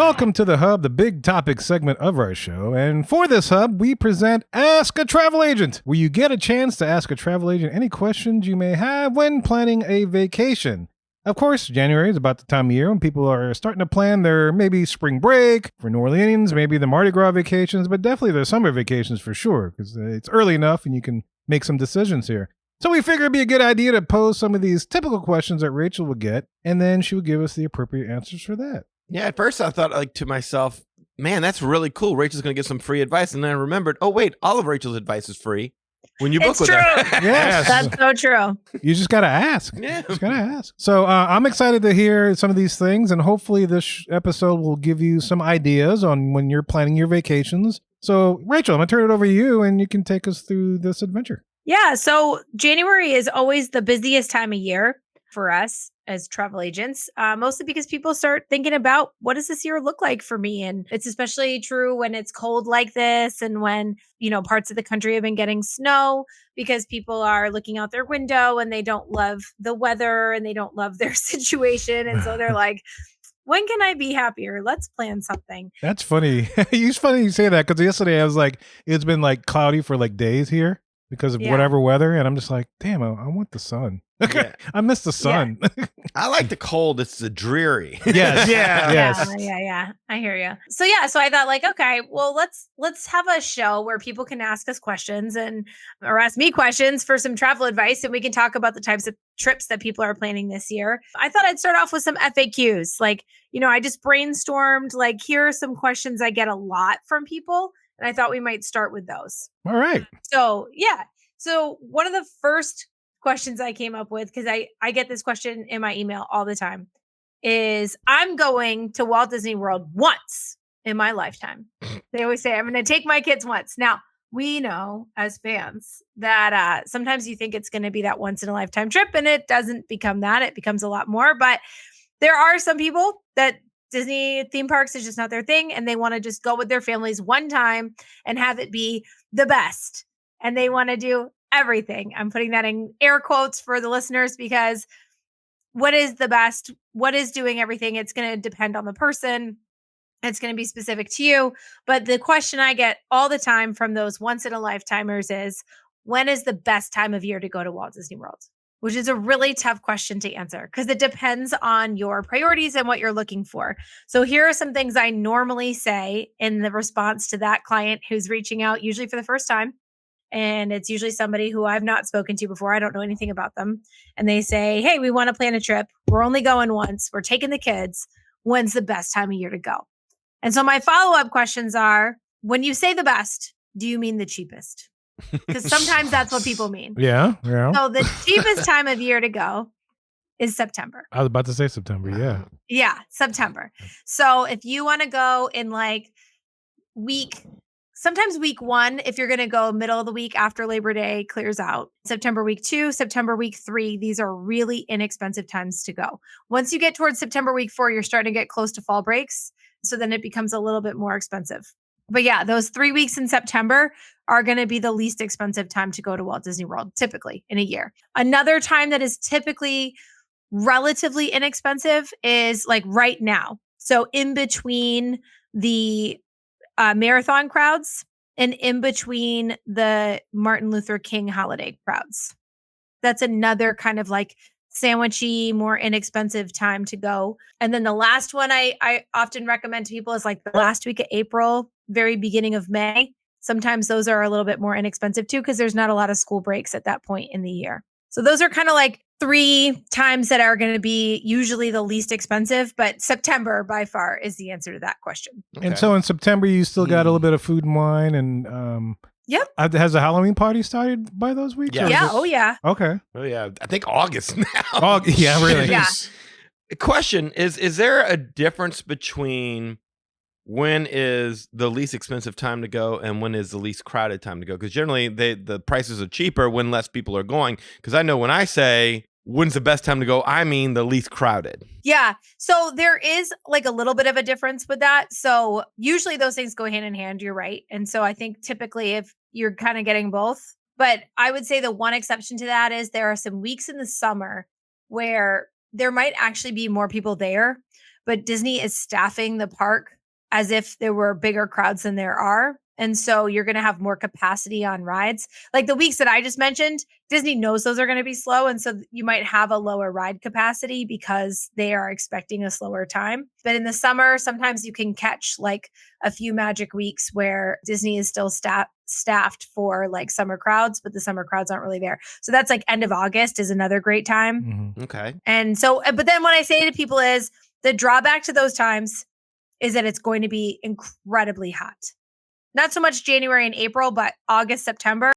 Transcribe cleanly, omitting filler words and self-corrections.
Welcome to the Hub, the big topic segment of our show. And for this Hub, we present Ask a Travel Agent, where you get a chance to ask a travel agent any questions you may have when planning a vacation. Of course, January is about the time of year when people are starting to plan their maybe spring break for New Orleans, maybe the Mardi Gras vacations, but definitely their summer vacations for sure, because it's early enough and you can make some decisions here. So we figured it'd be a good idea to pose some of these typical questions that Rachel would get, and then she would give us the appropriate answers for that. Yeah, at first I thought to myself, man, that's really cool. Rachel's going to give some free advice. And then I remembered, oh, wait, all of Rachel's advice is free when you book with her. Yes. That's so true. You just got to ask. Yeah. Just got to ask. So I'm excited to hear some of these things, and hopefully this episode will give you some ideas on when you're planning your vacations. So, Rachel, I'm going to turn it over to you, and you can take us through this adventure. Yeah. So January is always the busiest time of year for us as travel agents, mostly because people start thinking about what does this year look like for me? And it's especially true when it's cold like this and when, parts of the country have been getting snow because people are looking out their window and they don't love the weather and they don't love their situation. And so they're like, when can I be happier? Let's plan something. That's funny. It's funny you say that because yesterday I was like, it's been like cloudy for like days here because of whatever weather. And I'm just like, damn, I want the sun. Yeah. I miss the sun. Yeah. I like the cold. It's the dreary. Yes. Yes. Yeah. I hear you. So I thought like, okay, well, let's have a show where people can ask us questions or ask me questions for some travel advice, and we can talk about the types of trips that people are planning this year. I thought I'd start off with some FAQs. Like, I just brainstormed, like, here are some questions I get a lot from people, and I thought we might start with those. All right. So one of the first questions I came up with, because I get this question in my email all the time, is I'm going to Walt Disney World once in my lifetime. They always say, I'm going to take my kids once. Now, we know as fans that sometimes you think it's going to be that once in a lifetime trip, and it doesn't become that. It becomes a lot more. But there are some people that Disney theme parks is just not their thing, and they want to just go with their families one time and have it be the best. And they want to do everything. I'm putting that in air quotes for the listeners because what is the best? What is doing everything? It's going to depend on the person. It's going to be specific to you. But the question I get all the time from those once in a lifetimers is, when is the best time of year to go to Walt Disney World? Which is a really tough question to answer because it depends on your priorities and what you're looking for. So here are some things I normally say in the response to that client who's reaching out, usually for the first time. And it's usually somebody who I've not spoken to before. I don't know anything about them. And they say, hey, we want to plan a trip. We're only going once. We're taking the kids. When's the best time of year to go? And so my follow-up questions are, when you say the best, do you mean the cheapest? Because sometimes that's what people mean. Yeah. So the cheapest time of year to go is September. I was about to say September. Yeah. Yeah, September. So if you want to go in like sometimes week 1, if you're going to go middle of the week after Labor Day clears out. September week 2, September week 3, these are really inexpensive times to go. Once you get towards September week 4, you're starting to get close to fall breaks. So then it becomes a little bit more expensive. But yeah, those 3 weeks in September are going to be the least expensive time to go to Walt Disney World, typically in a year. Another time that is typically relatively inexpensive is like right now. So in between the marathon crowds and in between the Martin Luther King holiday crowds. That's another kind of like sandwichy, more inexpensive time to go. And then the last one I often recommend to people is like the last week of April, very beginning of May. Sometimes those are a little bit more inexpensive too, because there's not a lot of school breaks at that point in the year. So those are kind of like 3 times that are going to be usually the least expensive, but September by far is the answer to that question. Okay. And so in September, you still got a little bit of food and wine, and yep. Has the Halloween party started by those weeks? Yeah. Yeah. Oh yeah. Okay. Oh yeah. I think August now. Oh yeah, really. Yeah. The question is there a difference between when is the least expensive time to go and when is the least crowded time to go? Because generally the prices are cheaper when less people are going. Because I know when I say when's the best time to go, I mean the least crowded. Yeah. So there is like a little bit of a difference with that. So usually those things go hand in hand. You're right. And so I think typically if you're kind of getting both, but I would say the one exception to that is there are some weeks in the summer where there might actually be more people there, but Disney is staffing the park as if there were bigger crowds than there are. And so you're going to have more capacity on rides. Like the weeks that I just mentioned, Disney knows those are going to be slow. And so you might have a lower ride capacity because they are expecting a slower time. But in the summer, sometimes you can catch like a few magic weeks where Disney is still staffed for like summer crowds, but the summer crowds aren't really there. So that's like end of August is another great time. Okay. And so, but then what I say to people is the drawback to those times is that it's going to be incredibly hot. Not so much January and April, but August, September.